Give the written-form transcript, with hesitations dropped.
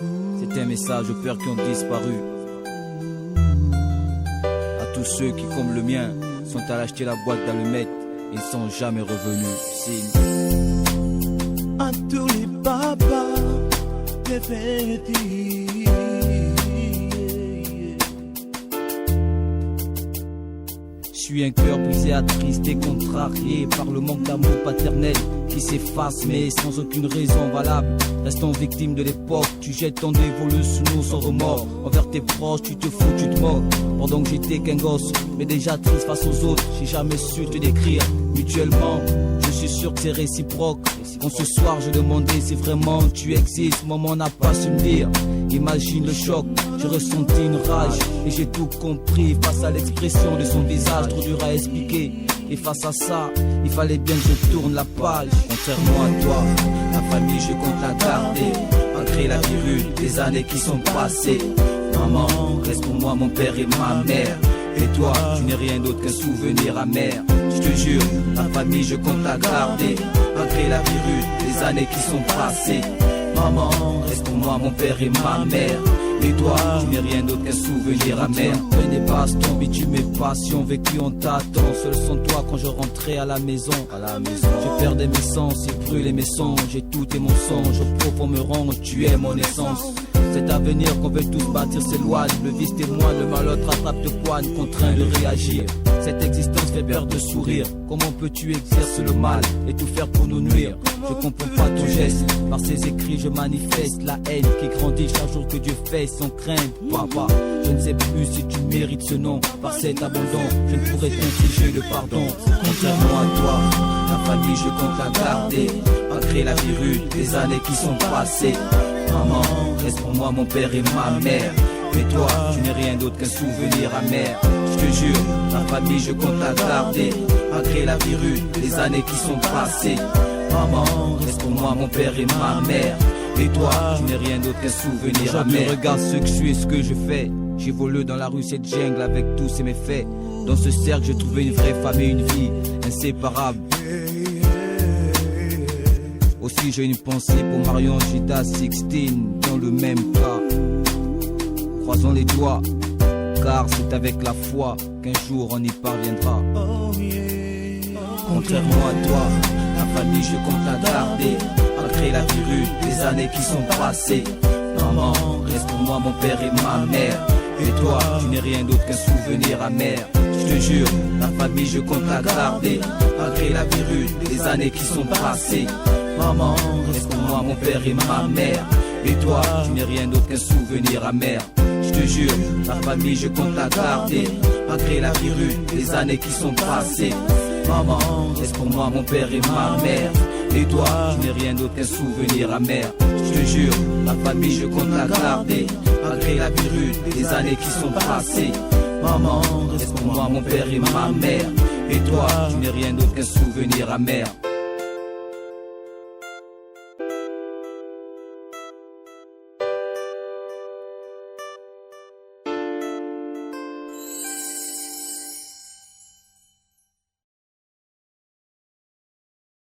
C'est un message aux pères qui ont disparu. À tous ceux qui, comme le mien, sont allés acheter la boîte d'allumettes et ne sont jamais revenus. Signe. À tous les papas défaitis. Je suis un cœur brisé, attristé, contrarié par le manque d'amour paternel qui s'efface mais sans aucune raison valable. Restant victime de l'époque, tu jettes ton dévolu sous nous sans remords. Envers tes proches, tu te fous, tu te moques. Pendant que j'étais qu'un gosse, mais déjà triste face aux autres, j'ai jamais su te décrire mutuellement. Je suis sûr que c'est réciproque. Quand ce soir je demandais si vraiment tu existes, maman n'a pas su me dire. Imagine le choc, j'ai ressenti une rage et j'ai tout compris face à l'expression de son visage, trop dur à expliquer. Et face à ça, il fallait bien que je tourne la page. Contrairement à toi, la famille je compte la garder, malgré la virule des années qui sont passées. Maman, reste pour moi mon père et ma mère. Et toi, tu n'es rien d'autre qu'un souvenir amer. Je te jure, la famille je compte la garder, malgré la virule des années qui sont passées. Maman, reste pour moi mon père et ma mère. Et toi, tu n'es rien d'autre qu'un souvenir amer. Peine et baston, bitume et passion, vécu on t'attend. Seul sans toi quand je rentrais à la maison. Je perdais mes sens et brûlais mes songes. Et tout est mon songe, au profond me ronge, tu es mon essence. Cet avenir qu'on veut tous bâtir s'éloigne. Le vice témoigne, le malheur rattrape te poigne, contraint de réagir. Cette existence fait peur de sourire. Comment peux-tu exercer le mal et tout faire pour nous nuire? Je comprends pas ton geste. Par ces écrits je manifeste la haine qui grandit chaque jour que Dieu fait sans crainte. Papa, je ne sais plus si tu mérites ce nom. Par cet abandon, je ne pourrais t'infliger le pardon. Contrairement à toi, la famille je compte la garder, malgré la virule des années qui sont passées. Maman, reste pour moi mon père et ma mère. Et toi, tu n'es rien d'autre qu'un souvenir amer. Je te jure, la famille je compte la garder, malgré la virule des années qui sont passées. Maman, reste pour moi mon père et ma mère. Et toi, tu n'es rien d'autre qu'un souvenir amer. Regarde ce que je suis et ce que je fais. J'évolue dans la rue, cette jungle avec tous ses méfaits. Dans ce cercle, j'ai trouvé une vraie femme et une vie inséparable. Aussi j'ai une pensée pour Marion, Gita, Sixtine, dans le même cas. Croisons les doigts, car c'est avec la foi qu'un jour on y parviendra. Contrairement à toi, la famille je compte la garder, malgré la virule des années qui sont passées. Maman, reste pour moi mon père et ma mère. Et toi, tu n'es rien d'autre qu'un souvenir amer. Je te jure, la famille je compte la garder, malgré la virule des années qui sont passées. Maman, reste pour moi mon père et ma mère. Et toi, tu n'es rien d'autre qu'un souvenir amer. Je te jure, la famille je compte la garder, malgré la virule des années qui sont passées. Maman, reste pour moi mon père et ma mère. Et toi, tu n'es rien d'autre qu'un souvenir amer. Je te jure, la famille je compte la garder, malgré la virule des années qui sont passées. Maman, reste pour moi mon père et ma mère. Et toi, tu n'es rien d'autre qu'un souvenir amer.